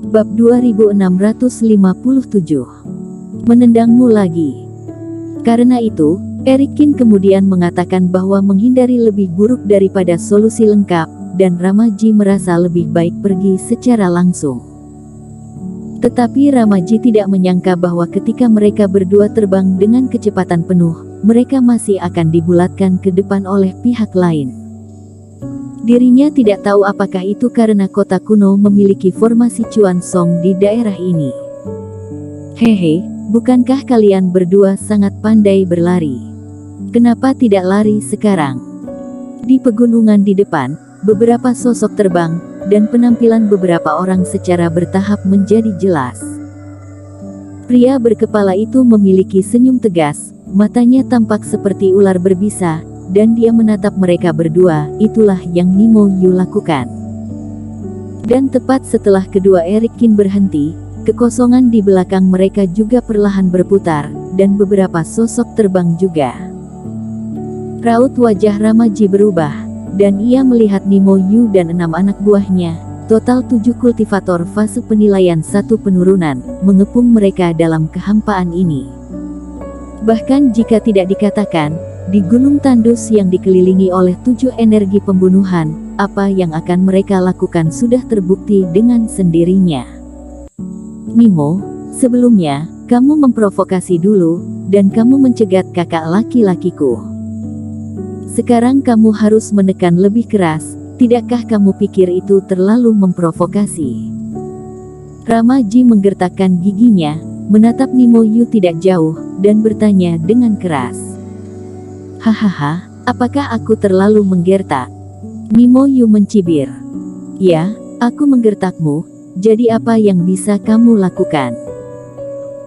Bab 2657. Menendangmu lagi. Karena itu, Erikin kemudian mengatakan bahwa menghindari lebih buruk daripada solusi lengkap, dan Ramaji merasa lebih baik pergi secara langsung. Tetapi Ramaji tidak menyangka bahwa ketika mereka berdua terbang dengan kecepatan penuh, mereka masih akan dibulatkan ke depan oleh pihak lain. Dirinya tidak tahu apakah itu karena kota kuno memiliki formasi Cuan Song di daerah ini. Hehe, bukankah kalian berdua sangat pandai berlari? Kenapa tidak lari sekarang? Di pegunungan di depan, beberapa sosok terbang, dan penampilan beberapa orang secara bertahap menjadi jelas. Pria berkepala itu memiliki senyum tegas, matanya tampak seperti ular berbisa, dan dia menatap mereka berdua. Itulah yang Nimo Yu lakukan. Dan tepat setelah kedua Erikin berhenti, kekosongan di belakang mereka juga perlahan berputar, dan beberapa sosok terbang juga. Raut wajah Ramaji berubah, dan ia melihat Nimo Yu dan 6 anak buahnya, total 7 kultivator fase penilaian 1 penurunan, mengepung mereka dalam kehampaan ini. Bahkan jika tidak dikatakan, di Gunung Tandus yang dikelilingi oleh 7 energi pembunuhan, apa yang akan mereka lakukan sudah terbukti dengan sendirinya. Nimo, sebelumnya, kamu memprovokasi dulu, dan kamu mencegat kakak laki-lakiku. Sekarang kamu harus menekan lebih keras, tidakkah kamu pikir itu terlalu memprovokasi? Ramaji menggertakkan giginya, menatap Nimo Yu tidak jauh, dan bertanya dengan keras. Hahaha, apakah aku terlalu menggertak? Nimo Yu mencibir. Ya, aku menggertakmu, jadi apa yang bisa kamu lakukan?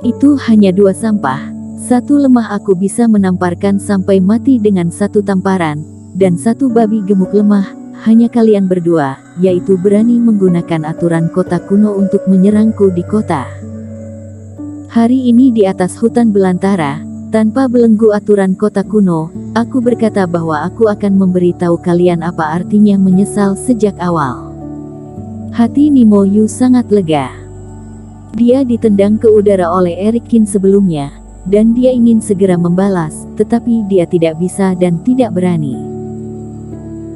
Itu hanya 2 sampah. 1 lemah aku bisa menamparkan sampai mati dengan 1 tamparan, dan 1 babi gemuk lemah, hanya kalian berdua, yaitu berani menggunakan aturan kota kuno untuk menyerangku di kota. Hari ini di atas hutan belantara, tanpa belenggu aturan kota kuno, aku berkata bahwa aku akan memberitahu kalian apa artinya menyesal sejak awal. Hati Nimo Yu sangat lega. Dia ditendang ke udara oleh Erikin sebelumnya, dan dia ingin segera membalas, tetapi dia tidak bisa dan tidak berani.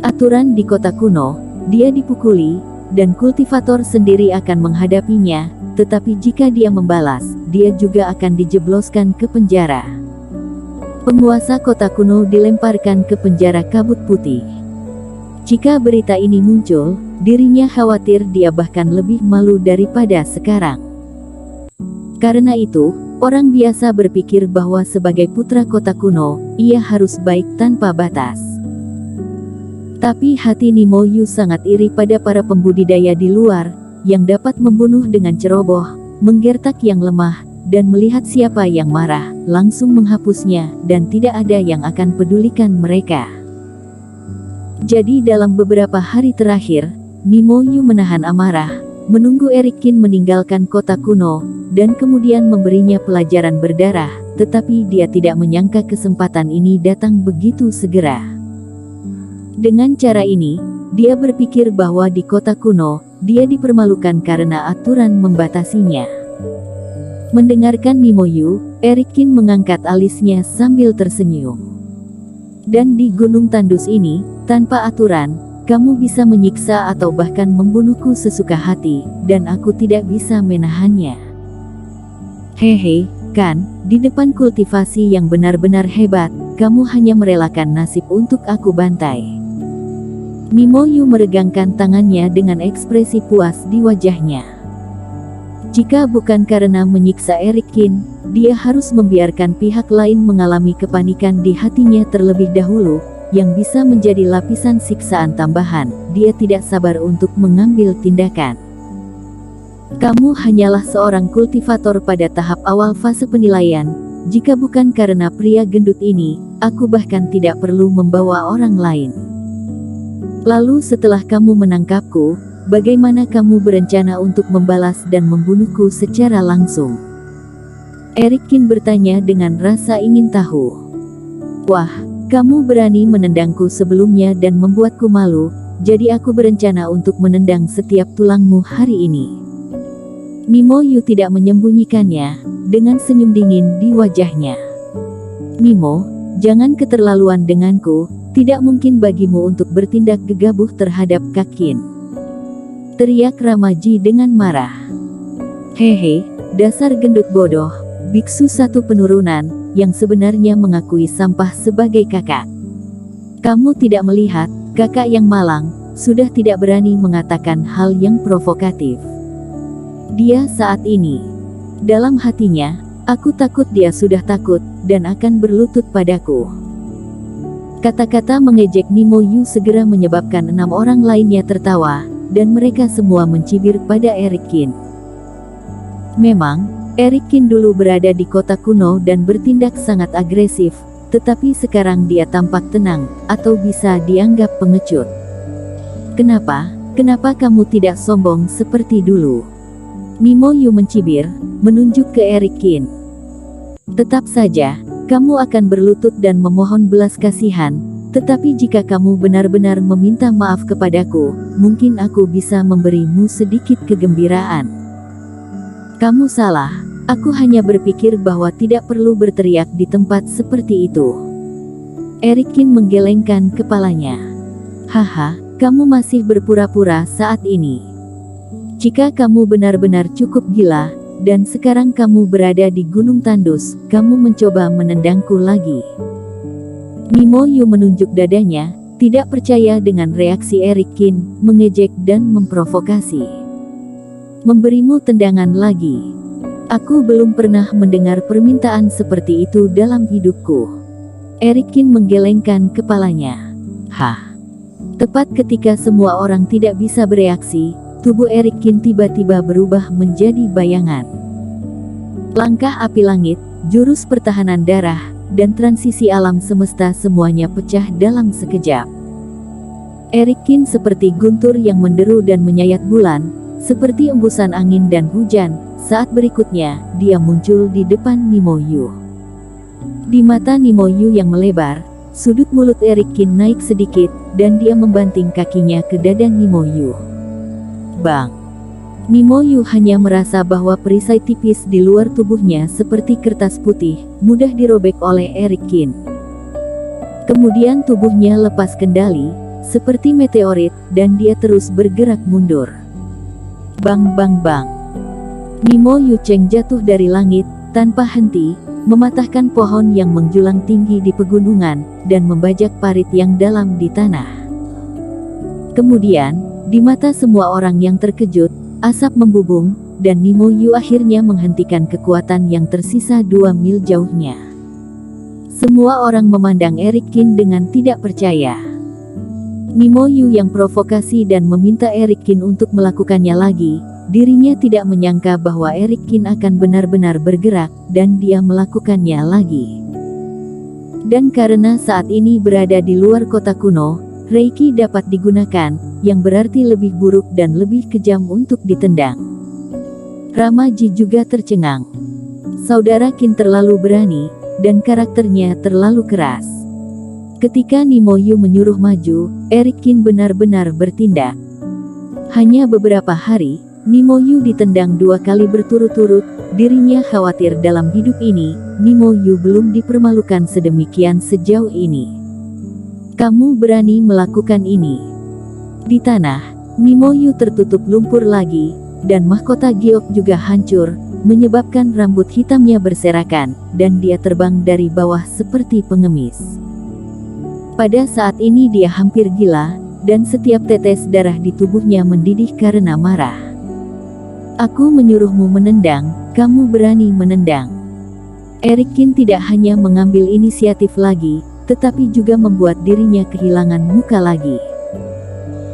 Aturan di kota kuno, dia dipukuli, dan kultivator sendiri akan menghadapinya, tetapi jika dia membalas, dia juga akan dijebloskan ke penjara. Penguasa kota kuno dilemparkan ke penjara kabut putih. Jika berita ini muncul, dirinya khawatir dia bahkan lebih malu daripada sekarang. Karena itu, orang biasa berpikir bahwa sebagai putra kota kuno, ia harus baik tanpa batas. Tapi hati Nimo Yu sangat iri pada para pembudidaya di luar, yang dapat membunuh dengan ceroboh, menggertak yang lemah, dan melihat siapa yang marah, langsung menghapusnya, dan tidak ada yang akan pedulikan mereka. Jadi dalam beberapa hari terakhir, Nimo Yu menahan amarah, menunggu Erikin meninggalkan kota kuno, dan kemudian memberinya pelajaran berdarah, tetapi dia tidak menyangka kesempatan ini datang begitu segera. Dengan cara ini, dia berpikir bahwa di kota kuno, dia dipermalukan karena aturan membatasinya. Mendengarkan Nimo Yu, Erikin mengangkat alisnya sambil tersenyum. Dan di Gunung Tandus ini, tanpa aturan, kamu bisa menyiksa atau bahkan membunuhku sesuka hati, dan aku tidak bisa menahannya. Hehe, kan, di depan kultivasi yang benar-benar hebat, kamu hanya merelakan nasib untuk aku bantai. Nimo Yu meregangkan tangannya dengan ekspresi puas di wajahnya. Jika bukan karena menyiksa Erikin, dia harus membiarkan pihak lain mengalami kepanikan di hatinya terlebih dahulu, yang bisa menjadi lapisan siksaan tambahan. Dia tidak sabar untuk mengambil tindakan. Kamu hanyalah seorang kultivator pada tahap awal fase penilaian. Jika bukan karena pria gendut ini, aku bahkan tidak perlu membawa orang lain. Lalu setelah kamu menangkapku, bagaimana kamu berencana untuk membalas dan membunuhku secara langsung? Erikin bertanya dengan rasa ingin tahu. Wah, kamu berani menendangku sebelumnya dan membuatku malu, jadi aku berencana untuk menendang setiap tulangmu hari ini. Mimo Yu tidak menyembunyikannya, dengan senyum dingin di wajahnya. Mimo, jangan keterlaluan denganku, tidak mungkin bagimu untuk bertindak gegabah terhadap Kakin. Teriak Ramaji dengan marah. Hehe, dasar gendut bodoh, biksu satu penurunan, yang sebenarnya mengakui sampah sebagai kakak. Kamu tidak melihat, kakak yang malang, sudah tidak berani mengatakan hal yang provokatif. Dia saat ini, dalam hatinya, aku takut dia sudah takut, dan akan berlutut padaku. Kata-kata mengejek Mimo Yu segera menyebabkan 6 orang lainnya tertawa, dan mereka semua mencibir pada Eric Kin. Memang, Eric Kin dulu berada di kota kuno dan bertindak sangat agresif, tetapi sekarang dia tampak tenang, atau bisa dianggap pengecut. Kenapa kamu tidak sombong seperti dulu? Mimo Yu mencibir, menunjuk ke Eric Kin. Tetap saja, kamu akan berlutut dan memohon belas kasihan, tetapi jika kamu benar-benar meminta maaf kepadaku, mungkin aku bisa memberimu sedikit kegembiraan. Kamu salah, aku hanya berpikir bahwa tidak perlu berteriak di tempat seperti itu. Eric Kin menggelengkan kepalanya. Haha, kamu masih berpura-pura saat ini. Jika kamu benar-benar cukup gila, dan sekarang kamu berada di Gunung Tandus, kamu mencoba menendangku lagi. Mimo Yu menunjuk dadanya, tidak percaya dengan reaksi Eric Kin, mengejek dan memprovokasi. Memberimu tendangan lagi. Aku belum pernah mendengar permintaan seperti itu dalam hidupku. Eric Kin menggelengkan kepalanya. Hah. Tepat ketika semua orang tidak bisa bereaksi, tubuh Eric Kin tiba-tiba berubah menjadi bayangan. Langkah api langit, jurus pertahanan darah, dan transisi alam semesta semuanya pecah dalam sekejap. Eric Kin seperti guntur yang menderu dan menyayat bulan, seperti embusan angin dan hujan. Saat berikutnya, dia muncul di depan Mimo Yu. Di mata Mimo Yu yang melebar, sudut mulut Eric Kin naik sedikit, dan dia membanting kakinya ke dada Mimo Yu. Bang! Mimo Yu hanya merasa bahwa perisai tipis di luar tubuhnya seperti kertas putih, mudah dirobek oleh Eric Kin. Kemudian tubuhnya lepas kendali, seperti meteorit, dan dia terus bergerak mundur. Bang bang bang! Mimo Yu Cheng jatuh dari langit, tanpa henti, mematahkan pohon yang menjulang tinggi di pegunungan, dan membajak parit yang dalam di tanah. Kemudian, di mata semua orang yang terkejut, asap membubung, dan Mimo Yu akhirnya menghentikan kekuatan yang tersisa 2 mil jauhnya. Semua orang memandang Eric Kin dengan tidak percaya. Mimo Yu yang provokasi dan meminta Eric Kin untuk melakukannya lagi, dirinya tidak menyangka bahwa Eric Kin akan benar-benar bergerak, dan dia melakukannya lagi. Dan karena saat ini berada di luar kota kuno, Reiki dapat digunakan, yang berarti lebih buruk dan lebih kejam untuk ditendang. Ramaji juga tercengang. Saudara Kin terlalu berani, dan karakternya terlalu keras. Ketika Mimo Yu menyuruh maju, Eric Kin benar-benar bertindak. Hanya beberapa hari, Mimo Yu ditendang 2 kali berturut-turut, dirinya khawatir dalam hidup ini, Mimo Yu belum dipermalukan sedemikian sejauh ini. Kamu berani melakukan ini. Di tanah, Mimo Yu tertutup lumpur lagi, dan mahkota giok juga hancur, menyebabkan rambut hitamnya berserakan, dan dia terbang dari bawah seperti pengemis. Pada saat ini dia hampir gila, dan setiap tetes darah di tubuhnya mendidih karena marah. Aku menyuruhmu menendang, kamu berani menendang. Eric Kin tidak hanya mengambil inisiatif lagi, tetapi juga membuat dirinya kehilangan muka lagi.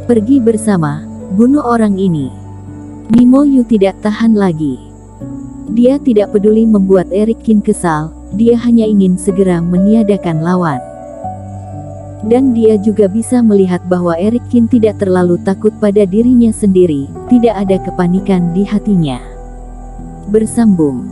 Pergi bersama, bunuh orang ini. Mimo Yu tidak tahan lagi. Dia tidak peduli membuat Eric Kin kesal, dia hanya ingin segera meniadakan lawan. Dan dia juga bisa melihat bahwa Eric Kin tidak terlalu takut pada dirinya sendiri, tidak ada kepanikan di hatinya. Bersambung.